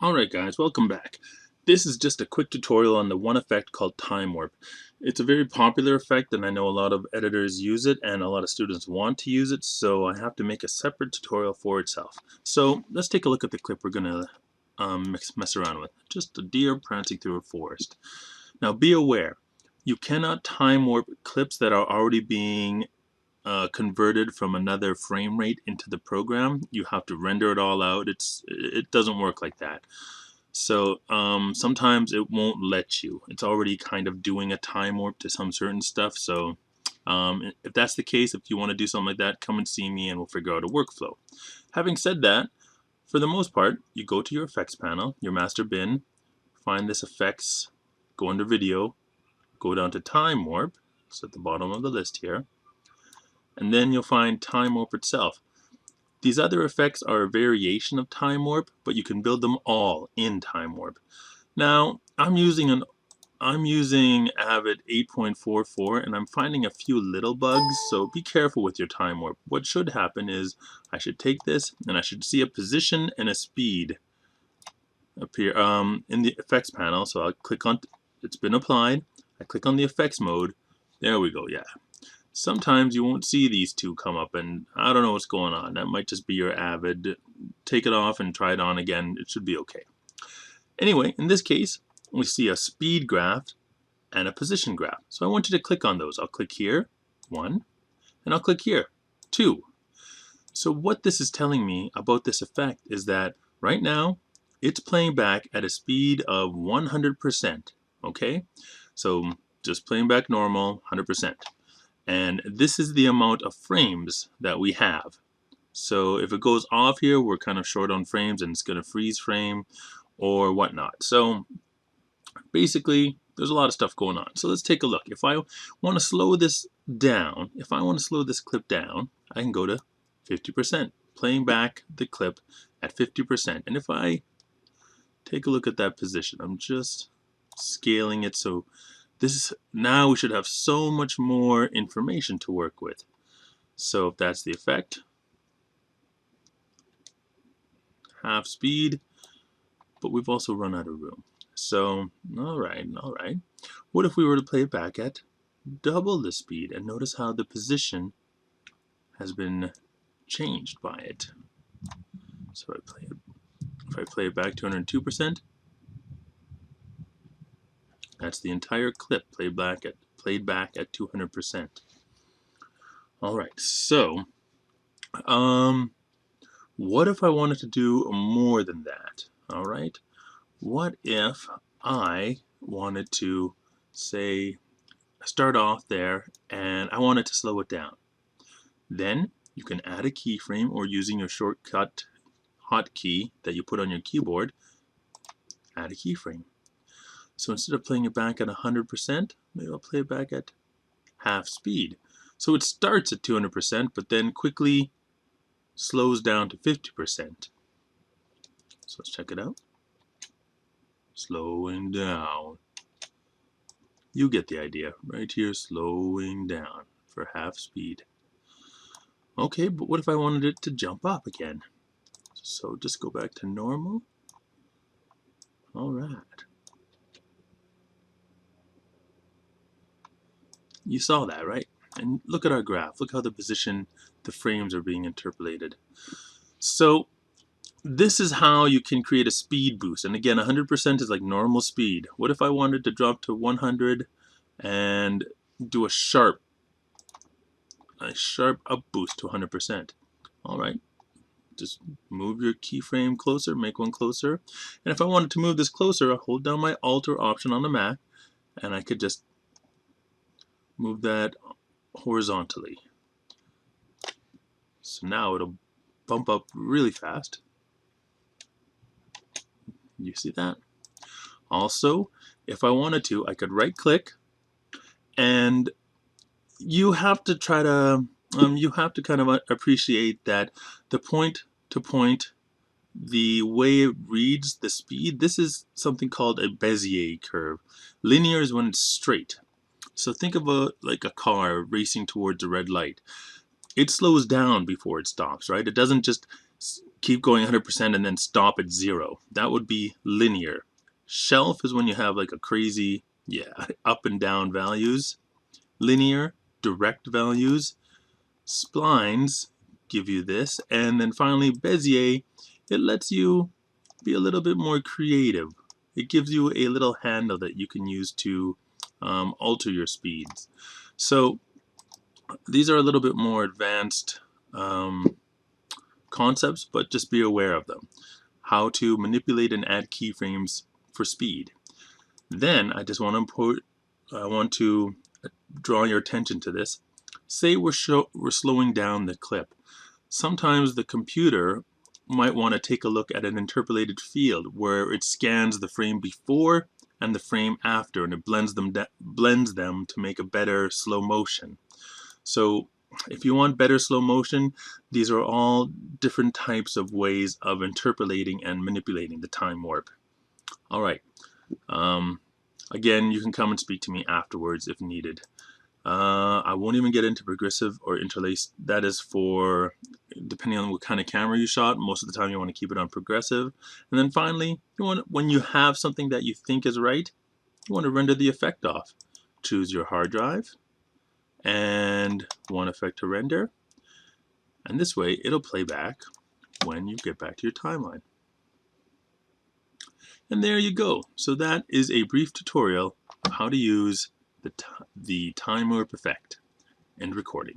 Alright guys, welcome back. This is just a quick tutorial on the one effect called Timewarp. It's a very popular effect and I know a lot of editors use it and a lot of students want to use it, so I have to make a separate tutorial for itself. So let's take a look at the clip we're going to mess around with. Just a deer prancing through a forest. Now be aware, you cannot time warp clips that are already being converted from another frame rate into the program. You have to render it all out. It doesn't work like that. So sometimes it won't let you. It's already kind of doing a time warp to some certain stuff. So if that's the case, if you want to do something like that, come and see me and we'll figure out a workflow. Having said that, for the most part, you go to your effects panel, your master bin, find this effects, go under video, go down to time warp. It's at the bottom of the list here. And then you'll find time warp itself. These other effects are a variation of Time Warp, but you can build them all in Time Warp. Now, I'm using Avid 8.44 and I'm finding a few little bugs, so be careful with your Time Warp. What should happen is I should take this and I should see a position and a speed appear in the effects panel. So I'll click on it's been applied. I click on the effects mode. There we go, yeah. Sometimes you won't see these two come up and I don't know what's going on. That might just be your Avid. Take it off and try it on again. It should be okay. Anyway, in this case, we see a speed graph and a position graph. So I want you to click on those. I'll click here, 1, and I'll click here, 2. So what this is telling me about this effect is that right now it's playing back at a speed of 100%. Okay? So just playing back normal, 100%. And this is the amount of frames that we have. So if it goes off here, we're kind of short on frames and it's going to freeze frame or whatnot. So basically, there's a lot of stuff going on. So let's take a look. If I want to slow this down, if I want to slow this clip down, I can go to 50%, playing back the clip at 50%. And if I take a look at that position, I'm just scaling it so now we should have so much more information to work with. So if that's the effect, half speed, but we've also run out of room. So, all right. What if we were to play it back at double the speed? And notice how the position has been changed by it. So if I play it back 202%, that's the entire clip played back at 200%. All right, so what if I wanted to do more than that? All right, what if I wanted to say start off there and I wanted to slow it down? Then you can add a keyframe or using your shortcut hotkey that you put on your keyboard, add a keyframe. So instead of playing it back at 100%, maybe I'll play it back at half speed. So it starts at 200%, but then quickly slows down to 50%. So let's check it out. Slowing down. You get the idea. Right here, slowing down for half speed. Okay, but what if I wanted it to jump up again? So just go back to normal. All right. You saw that, right? And look at our graph. Look how the frames are being interpolated. So this is how you can create a speed boost. And again, 100% is like normal speed. What if I wanted to drop to 100 and do a sharp up boost to 100%? All right. Just move your keyframe closer, make one closer. And if I wanted to move this closer, I hold down my Alt or Option on the Mac, and I could just move that horizontally. So now it'll bump up really fast. You see that? Also, if I wanted to, I could right click, and you have to try to kind of appreciate that the point to point, the way it reads the speed, this is something called a Bezier curve. Linear is when it's straight. So think of like a car racing towards a red light. It slows down before it stops, right? It doesn't just keep going 100% and then stop at 0. That would be linear. Shelf is when you have like a crazy, up and down values. Linear, direct values. Splines give you this. And then finally, Bezier, it lets you be a little bit more creative. It gives you a little handle that you can use to alter your speeds. So these are a little bit more advanced concepts, but just be aware of them. How to manipulate and add keyframes for speed. Then I just want to draw your attention to this. Say we're slowing down the clip. Sometimes the computer might want to take a look at an interpolated field where it scans the frame before and the frame after, and it blends them to make a better slow motion. So if you want better slow motion, these are all different types of ways of interpolating and manipulating the time warp. All right. Again, you can come and speak to me afterwards if needed. I won't even get into progressive or interlaced. That is for depending on what kind of camera you shot. Most of the time you want to keep it on progressive. And then finally, when you have something that you think is right, you want to render the effect off. Choose your hard drive and one effect to render. And this way it'll play back when you get back to your timeline. And there you go. So that is a brief tutorial of how to use the time warp effect. End recording.